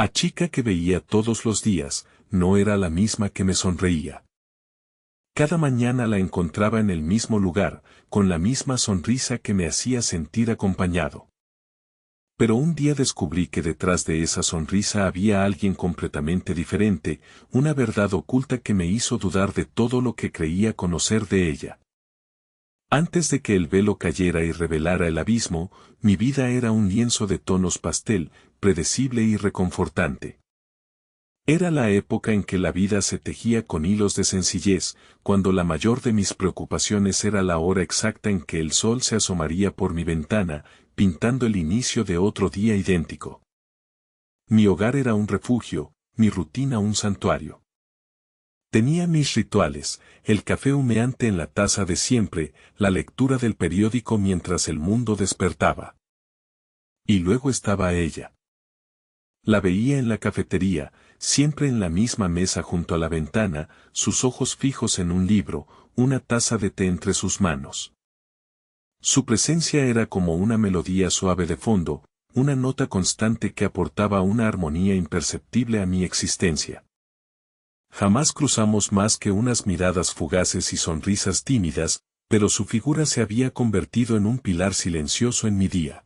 La chica que veía todos los días, no era la misma que me sonreía. Cada mañana la encontraba en el mismo lugar, con la misma sonrisa que me hacía sentir acompañado. Pero un día descubrí que detrás de esa sonrisa había alguien completamente diferente, una verdad oculta que me hizo dudar de todo lo que creía conocer de ella. Antes de que el velo cayera y revelara el abismo, mi vida era un lienzo de tonos pastel, predecible y reconfortante. Era la época en que la vida se tejía con hilos de sencillez, cuando la mayor de mis preocupaciones era la hora exacta en que el sol se asomaría por mi ventana, pintando el inicio de otro día idéntico. Mi hogar era un refugio, mi rutina un santuario. Tenía mis rituales, el café humeante en la taza de siempre, la lectura del periódico mientras el mundo despertaba. Y luego estaba ella. La veía en la cafetería, siempre en la misma mesa junto a la ventana, sus ojos fijos en un libro, una taza de té entre sus manos. Su presencia era como una melodía suave de fondo, una nota constante que aportaba una armonía imperceptible a mi existencia. Jamás cruzamos más que unas miradas fugaces y sonrisas tímidas, pero su figura se había convertido en un pilar silencioso en mi día.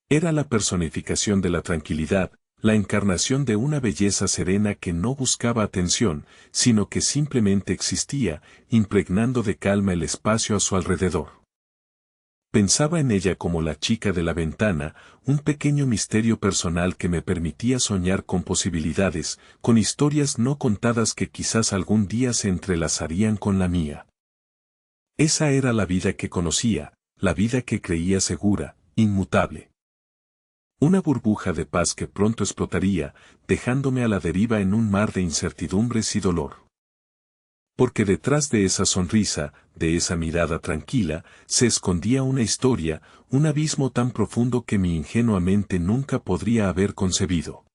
Era la personificación de la tranquilidad, la encarnación de una belleza serena que no buscaba atención, sino que simplemente existía, impregnando de calma el espacio a su alrededor. Pensaba en ella como la chica de la ventana, un pequeño misterio personal que me permitía soñar con posibilidades, con historias no contadas que quizás algún día se entrelazarían con la mía. Esa era la vida que conocía, la vida que creía segura, inmutable. Una burbuja de paz que pronto explotaría, dejándome a la deriva en un mar de incertidumbres y dolor. Porque detrás de esa sonrisa, de esa mirada tranquila, se escondía una historia, un abismo tan profundo que mi ingenua mente nunca podría haber concebido.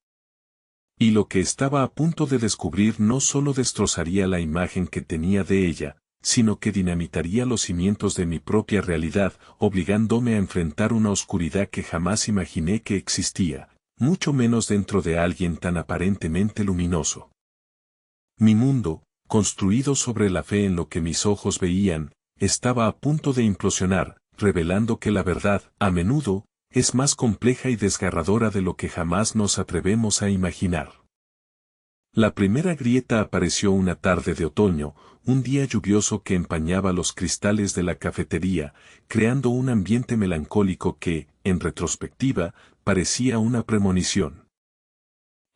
Y lo que estaba a punto de descubrir no solo destrozaría la imagen que tenía de ella, sino que dinamitaría los cimientos de mi propia realidad, obligándome a enfrentar una oscuridad que jamás imaginé que existía, mucho menos dentro de alguien tan aparentemente luminoso. Mi mundo, construido sobre la fe en lo que mis ojos veían, estaba a punto de implosionar, revelando que la verdad, a menudo, es más compleja y desgarradora de lo que jamás nos atrevemos a imaginar. La primera grieta apareció una tarde de otoño, un día lluvioso que empañaba los cristales de la cafetería, creando un ambiente melancólico que, en retrospectiva, parecía una premonición.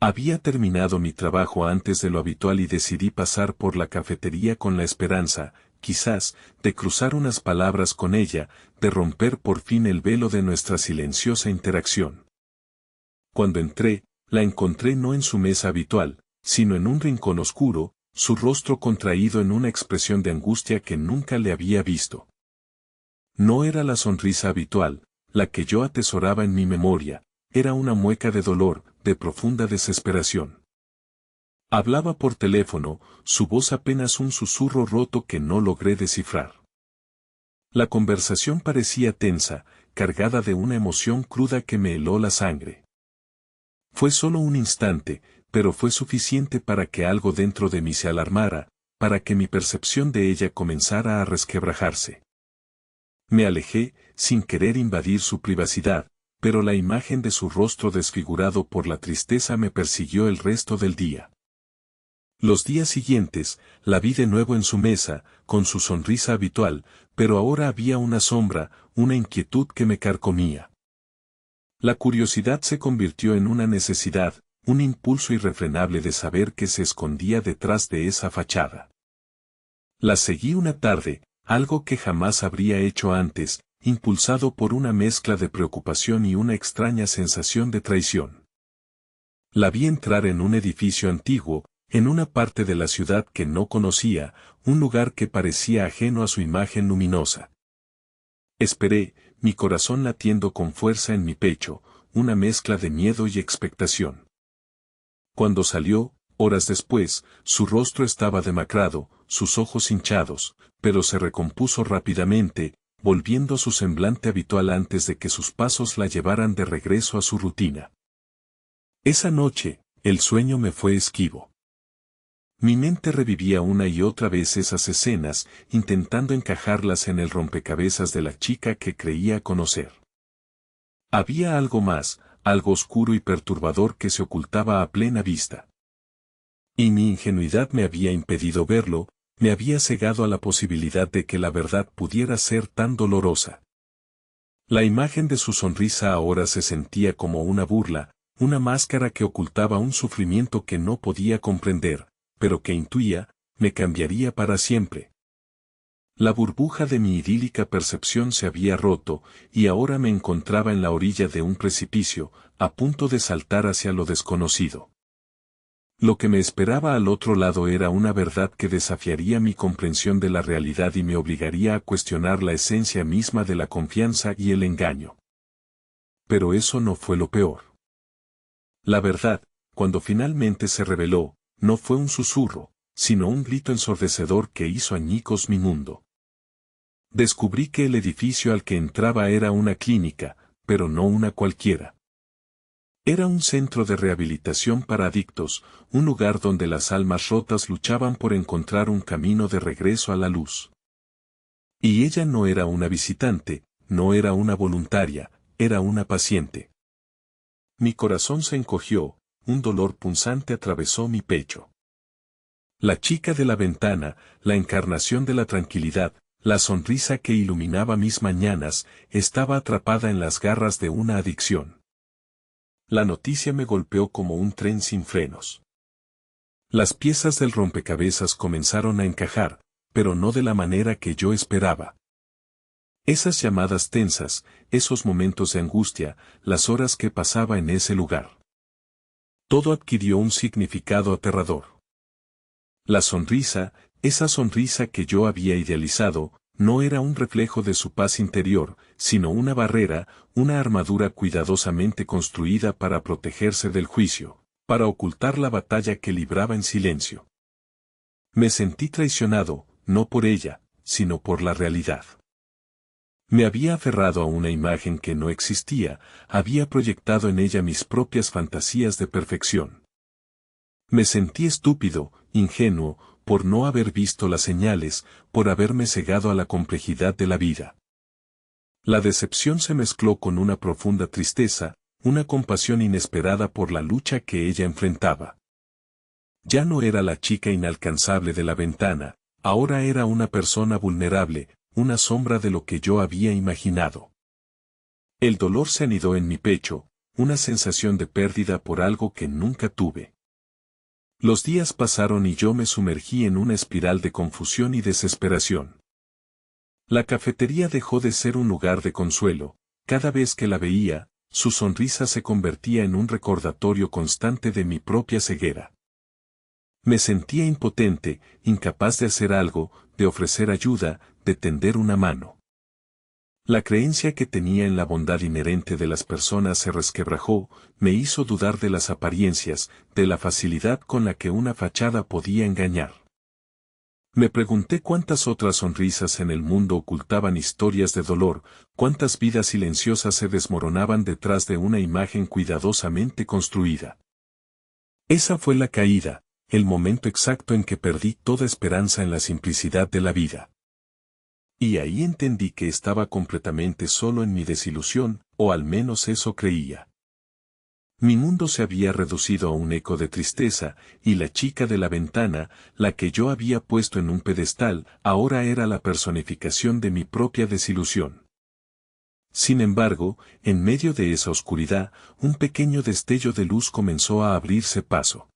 Había terminado mi trabajo antes de lo habitual y decidí pasar por la cafetería con la esperanza, quizás, de cruzar unas palabras con ella, de romper por fin el velo de nuestra silenciosa interacción. Cuando entré, la encontré no en su mesa habitual, sino en un rincón oscuro, su rostro contraído en una expresión de angustia que nunca le había visto. No era la sonrisa habitual, la que yo atesoraba en mi memoria, era una mueca de dolor, de profunda desesperación. Hablaba por teléfono, su voz apenas un susurro roto que no logré descifrar. La conversación parecía tensa, cargada de una emoción cruda que me heló la sangre. Fue solo un instante, pero fue suficiente para que algo dentro de mí se alarmara, para que mi percepción de ella comenzara a resquebrajarse. Me alejé, sin querer invadir su privacidad, pero la imagen de su rostro desfigurado por la tristeza me persiguió el resto del día. Los días siguientes, la vi de nuevo en su mesa, con su sonrisa habitual, pero ahora había una sombra, una inquietud que me carcomía. La curiosidad se convirtió en una necesidad, un impulso irrefrenable de saber qué se escondía detrás de esa fachada. La seguí una tarde, algo que jamás habría hecho antes, impulsado por una mezcla de preocupación y una extraña sensación de traición. La vi entrar en un edificio antiguo, en una parte de la ciudad que no conocía, un lugar que parecía ajeno a su imagen luminosa. Esperé, mi corazón latiendo con fuerza en mi pecho, una mezcla de miedo y expectación. Cuando salió, horas después, su rostro estaba demacrado, sus ojos hinchados, pero se recompuso rápidamente, volviendo a su semblante habitual antes de que sus pasos la llevaran de regreso a su rutina. Esa noche, el sueño me fue esquivo. Mi mente revivía una y otra vez esas escenas, intentando encajarlas en el rompecabezas de la chica que creía conocer. Había algo más, algo oscuro y perturbador que se ocultaba a plena vista. Y mi ingenuidad me había impedido verlo, me había cegado a la posibilidad de que la verdad pudiera ser tan dolorosa. La imagen de su sonrisa ahora se sentía como una burla, una máscara que ocultaba un sufrimiento que no podía comprender, pero que intuía, me cambiaría para siempre. La burbuja de mi idílica percepción se había roto, y ahora me encontraba en la orilla de un precipicio, a punto de saltar hacia lo desconocido. Lo que me esperaba al otro lado era una verdad que desafiaría mi comprensión de la realidad y me obligaría a cuestionar la esencia misma de la confianza y el engaño. Pero eso no fue lo peor. La verdad, cuando finalmente se reveló, no fue un susurro, sino un grito ensordecedor que hizo añicos mi mundo. Descubrí que el edificio al que entraba era una clínica, pero no una cualquiera. Era un centro de rehabilitación para adictos, un lugar donde las almas rotas luchaban por encontrar un camino de regreso a la luz. Y ella no era una visitante, no era una voluntaria, era una paciente. Mi corazón se encogió, un dolor punzante atravesó mi pecho. La chica de la ventana, la encarnación de la tranquilidad, la sonrisa que iluminaba mis mañanas, estaba atrapada en las garras de una adicción. La noticia me golpeó como un tren sin frenos. Las piezas del rompecabezas comenzaron a encajar, pero no de la manera que yo esperaba. Esas llamadas tensas, esos momentos de angustia, las horas que pasaba en ese lugar. Todo adquirió un significado aterrador. La sonrisa, esa sonrisa que yo había idealizado, no era un reflejo de su paz interior, sino una barrera, una armadura cuidadosamente construida para protegerse del juicio, para ocultar la batalla que libraba en silencio. Me sentí traicionado, no por ella, sino por la realidad. Me había aferrado a una imagen que no existía, había proyectado en ella mis propias fantasías de perfección. Me sentí estúpido, ingenuo, por no haber visto las señales, por haberme cegado a la complejidad de la vida. La decepción se mezcló con una profunda tristeza, una compasión inesperada por la lucha que ella enfrentaba. Ya no era la chica inalcanzable de la ventana, ahora era una persona vulnerable, una sombra de lo que yo había imaginado. El dolor se anidó en mi pecho, una sensación de pérdida por algo que nunca tuve. Los días pasaron y yo me sumergí en una espiral de confusión y desesperación. La cafetería dejó de ser un lugar de consuelo, cada vez que la veía, su sonrisa se convertía en un recordatorio constante de mi propia ceguera. Me sentía impotente, incapaz de hacer algo, de ofrecer ayuda, de tender una mano. La creencia que tenía en la bondad inherente de las personas se resquebrajó, me hizo dudar de las apariencias, de la facilidad con la que una fachada podía engañar. Me pregunté cuántas otras sonrisas en el mundo ocultaban historias de dolor, cuántas vidas silenciosas se desmoronaban detrás de una imagen cuidadosamente construida. Esa fue la caída, el momento exacto en que perdí toda esperanza en la simplicidad de la vida. Y ahí entendí que estaba completamente solo en mi desilusión, o al menos eso creía. Mi mundo se había reducido a un eco de tristeza, y la chica de la ventana, la que yo había puesto en un pedestal, ahora era la personificación de mi propia desilusión. Sin embargo, en medio de esa oscuridad, un pequeño destello de luz comenzó a abrirse paso.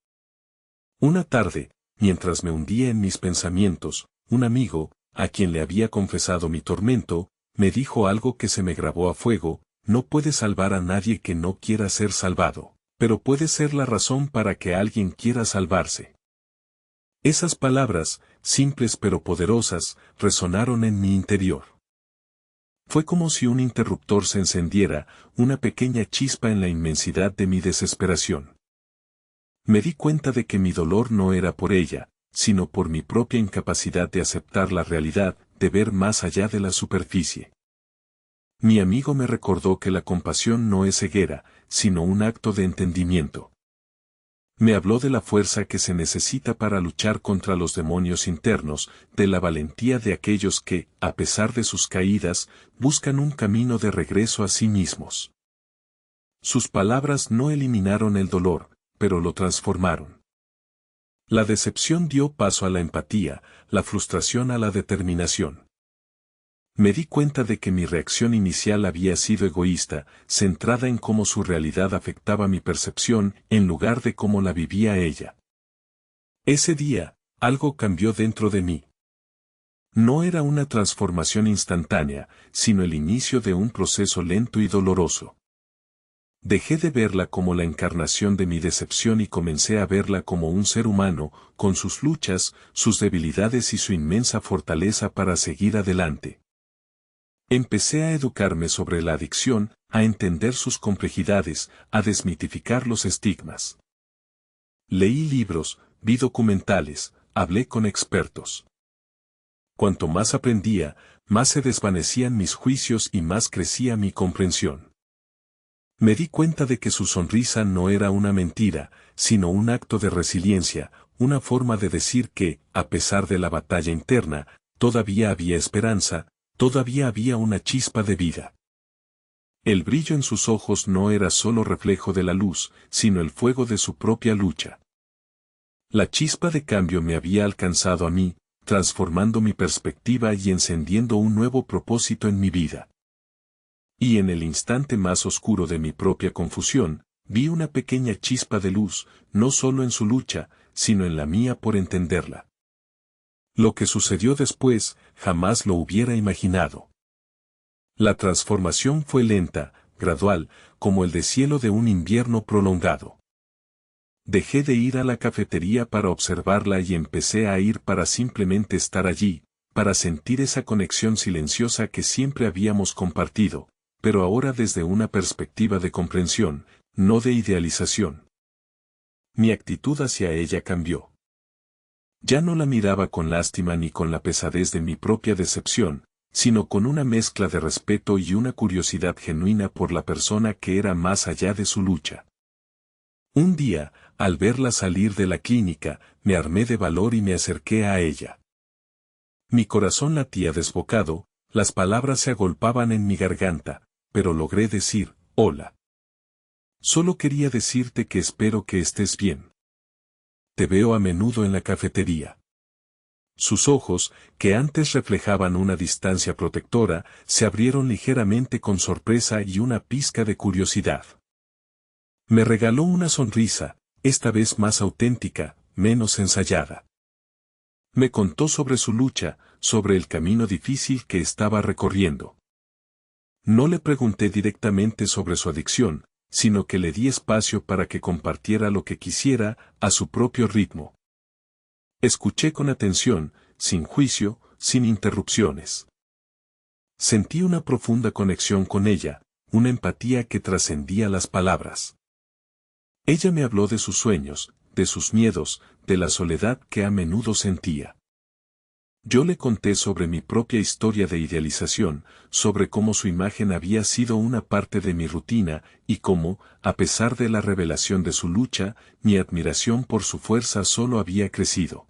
Una tarde, mientras me hundía en mis pensamientos, un amigo, a quien le había confesado mi tormento, me dijo algo que se me grabó a fuego: no puedes salvar a nadie que no quiera ser salvado, pero puede ser la razón para que alguien quiera salvarse. Esas palabras, simples pero poderosas, resonaron en mi interior. Fue como si un interruptor se encendiera, una pequeña chispa en la inmensidad de mi desesperación. Me di cuenta de que mi dolor no era por ella, sino por mi propia incapacidad de aceptar la realidad, de ver más allá de la superficie. Mi amigo me recordó que la compasión no es ceguera, sino un acto de entendimiento. Me habló de la fuerza que se necesita para luchar contra los demonios internos, de la valentía de aquellos que, a pesar de sus caídas, buscan un camino de regreso a sí mismos. Sus palabras no eliminaron el dolor, pero lo transformaron. La decepción dio paso a la empatía, la frustración a la determinación. Me di cuenta de que mi reacción inicial había sido egoísta, centrada en cómo su realidad afectaba mi percepción, en lugar de cómo la vivía ella. Ese día, algo cambió dentro de mí. No era una transformación instantánea, sino el inicio de un proceso lento y doloroso. Dejé de verla como la encarnación de mi decepción y comencé a verla como un ser humano, con sus luchas, sus debilidades y su inmensa fortaleza para seguir adelante. Empecé a educarme sobre la adicción, a entender sus complejidades, a desmitificar los estigmas. Leí libros, vi documentales, hablé con expertos. Cuanto más aprendía, más se desvanecían mis juicios y más crecía mi comprensión. Me di cuenta de que su sonrisa no era una mentira, sino un acto de resiliencia, una forma de decir que, a pesar de la batalla interna, todavía había esperanza, todavía había una chispa de vida. El brillo en sus ojos no era solo reflejo de la luz, sino el fuego de su propia lucha. La chispa de cambio me había alcanzado a mí, transformando mi perspectiva y encendiendo un nuevo propósito en mi vida. Y en el instante más oscuro de mi propia confusión, vi una pequeña chispa de luz, no solo en su lucha, sino en la mía por entenderla. Lo que sucedió después, jamás lo hubiera imaginado. La transformación fue lenta, gradual, como el deshielo de un invierno prolongado. Dejé de ir a la cafetería para observarla y empecé a ir para simplemente estar allí, para sentir esa conexión silenciosa que siempre habíamos compartido, pero ahora desde una perspectiva de comprensión, no de idealización. Mi actitud hacia ella cambió. Ya no la miraba con lástima ni con la pesadez de mi propia decepción, sino con una mezcla de respeto y una curiosidad genuina por la persona que era más allá de su lucha. Un día, al verla salir de la clínica, me armé de valor y me acerqué a ella. Mi corazón latía desbocado, las palabras se agolpaban en mi garganta, pero logré decir, hola. Solo quería decirte que espero que estés bien. Te veo a menudo en la cafetería. Sus ojos, que antes reflejaban una distancia protectora, se abrieron ligeramente con sorpresa y una pizca de curiosidad. Me regaló una sonrisa, esta vez más auténtica, menos ensayada. Me contó sobre su lucha, sobre el camino difícil que estaba recorriendo. No le pregunté directamente sobre su adicción, sino que le di espacio para que compartiera lo que quisiera, a su propio ritmo. Escuché con atención, sin juicio, sin interrupciones. Sentí una profunda conexión con ella, una empatía que trascendía las palabras. Ella me habló de sus sueños, de sus miedos, de la soledad que a menudo sentía. Yo le conté sobre mi propia historia de idealización, sobre cómo su imagen había sido una parte de mi rutina, y cómo, a pesar de la revelación de su lucha, mi admiración por su fuerza solo había crecido.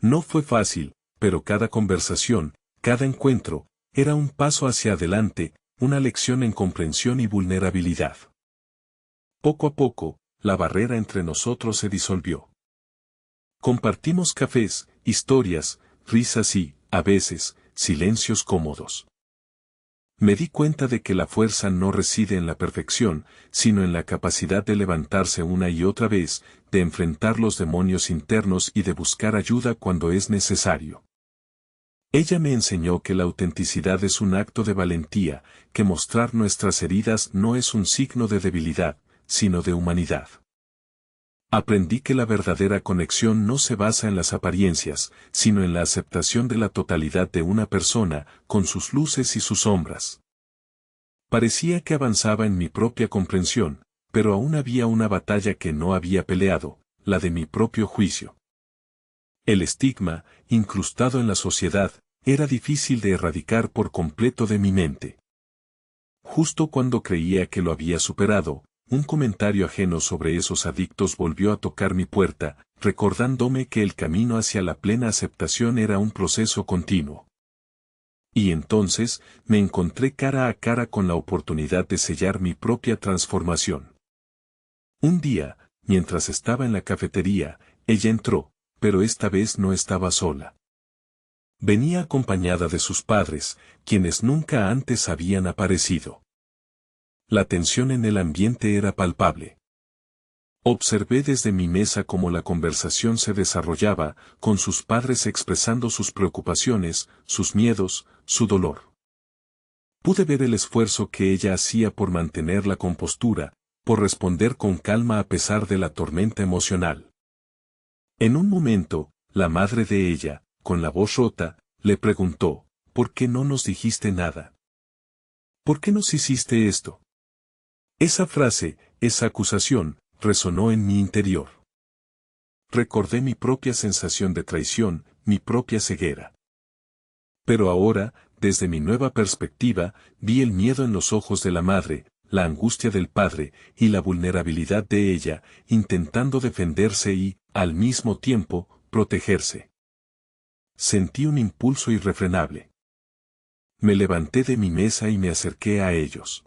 No fue fácil, pero cada conversación, cada encuentro, era un paso hacia adelante, una lección en comprensión y vulnerabilidad. Poco a poco, la barrera entre nosotros se disolvió. Compartimos cafés, historias, risas y, a veces, silencios cómodos. Me di cuenta de que la fuerza no reside en la perfección, sino en la capacidad de levantarse una y otra vez, de enfrentar los demonios internos y de buscar ayuda cuando es necesario. Ella me enseñó que la autenticidad es un acto de valentía, que mostrar nuestras heridas no es un signo de debilidad, sino de humanidad. Aprendí que la verdadera conexión no se basa en las apariencias, sino en la aceptación de la totalidad de una persona, con sus luces y sus sombras. Parecía que avanzaba en mi propia comprensión, pero aún había una batalla que no había peleado, la de mi propio juicio. El estigma, incrustado en la sociedad, era difícil de erradicar por completo de mi mente. Justo cuando creía que lo había superado, un comentario ajeno sobre esos adictos volvió a tocar mi puerta, recordándome que el camino hacia la plena aceptación era un proceso continuo. Y entonces, me encontré cara a cara con la oportunidad de sellar mi propia transformación. Un día, mientras estaba en la cafetería, ella entró, pero esta vez no estaba sola. Venía acompañada de sus padres, quienes nunca antes habían aparecido. La tensión en el ambiente era palpable. Observé desde mi mesa cómo la conversación se desarrollaba, con sus padres expresando sus preocupaciones, sus miedos, su dolor. Pude ver el esfuerzo que ella hacía por mantener la compostura, por responder con calma a pesar de la tormenta emocional. En un momento, la madre de ella, con la voz rota, le preguntó, ¿por qué no nos dijiste nada? ¿Por qué nos hiciste esto? Esa frase, esa acusación, resonó en mi interior. Recordé mi propia sensación de traición, mi propia ceguera. Pero ahora, desde mi nueva perspectiva, vi el miedo en los ojos de la madre, la angustia del padre, y la vulnerabilidad de ella, intentando defenderse y, al mismo tiempo, protegerse. Sentí un impulso irrefrenable. Me levanté de mi mesa y me acerqué a ellos.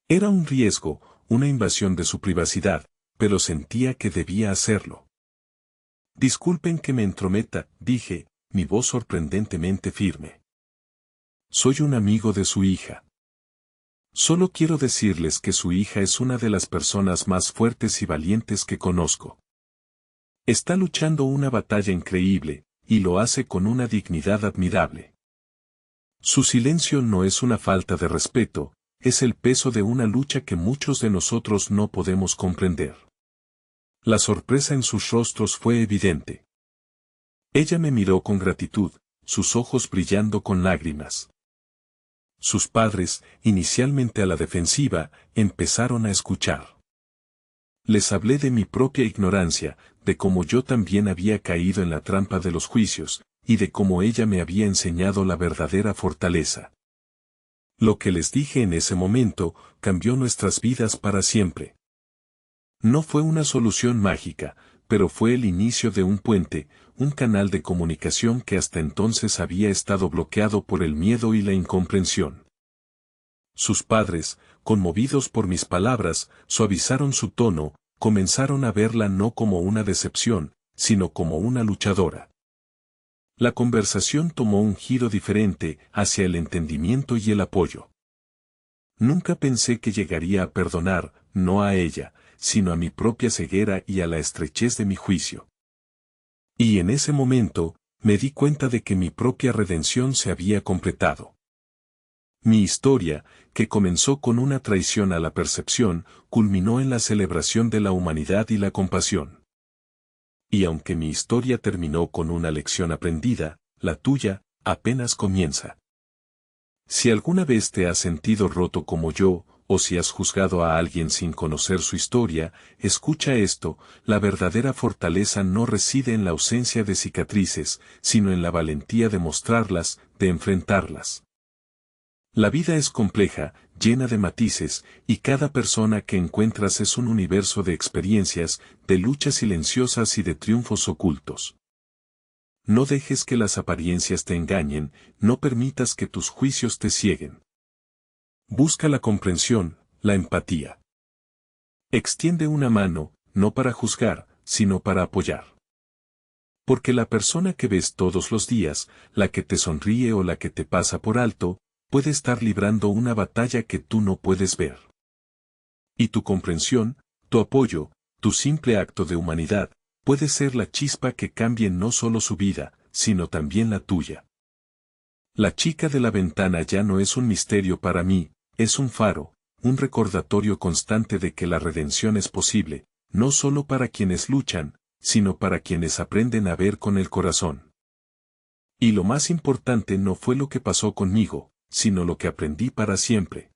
Era un riesgo, una invasión de su privacidad, pero sentía que debía hacerlo. Disculpen que me entrometa, dije, mi voz sorprendentemente firme. Soy un amigo de su hija. Solo quiero decirles que su hija es una de las personas más fuertes y valientes que conozco. Está luchando una batalla increíble, y lo hace con una dignidad admirable. Su silencio no es una falta de respeto, es el peso de una lucha que muchos de nosotros no podemos comprender. La sorpresa en sus rostros fue evidente. Ella me miró con gratitud, sus ojos brillando con lágrimas. Sus padres, inicialmente a la defensiva, empezaron a escuchar. Les hablé de mi propia ignorancia, de cómo yo también había caído en la trampa de los juicios, y de cómo ella me había enseñado la verdadera fortaleza. Lo que les dije en ese momento, cambió nuestras vidas para siempre. No fue una solución mágica, pero fue el inicio de un puente, un canal de comunicación que hasta entonces había estado bloqueado por el miedo y la incomprensión. Sus padres, conmovidos por mis palabras, suavizaron su tono, comenzaron a verla no como una decepción, sino como una luchadora. La conversación tomó un giro diferente hacia el entendimiento y el apoyo. Nunca pensé que llegaría a perdonar, no a ella, sino a mi propia ceguera y a la estrechez de mi juicio. Y en ese momento, me di cuenta de que mi propia redención se había completado. Mi historia, que comenzó con una traición a la percepción, culminó en la celebración de la humanidad y la compasión. Y aunque mi historia terminó con una lección aprendida, la tuya, apenas comienza. Si alguna vez te has sentido roto como yo, o si has juzgado a alguien sin conocer su historia, escucha esto, la verdadera fortaleza no reside en la ausencia de cicatrices, sino en la valentía de mostrarlas, de enfrentarlas. La vida es compleja, llena de matices, y cada persona que encuentras es un universo de experiencias, de luchas silenciosas y de triunfos ocultos. No dejes que las apariencias te engañen, no permitas que tus juicios te cieguen. Busca la comprensión, la empatía. Extiende una mano, no para juzgar, sino para apoyar. Porque la persona que ves todos los días, la que te sonríe o la que te pasa por alto, puede estar librando una batalla que tú no puedes ver. Y tu comprensión, tu apoyo, tu simple acto de humanidad, puede ser la chispa que cambie no solo su vida, sino también la tuya. La chica de la ventana ya no es un misterio para mí, es un faro, un recordatorio constante de que la redención es posible, no solo para quienes luchan, sino para quienes aprenden a ver con el corazón. Y lo más importante no fue lo que pasó conmigo, sino lo que aprendí para siempre.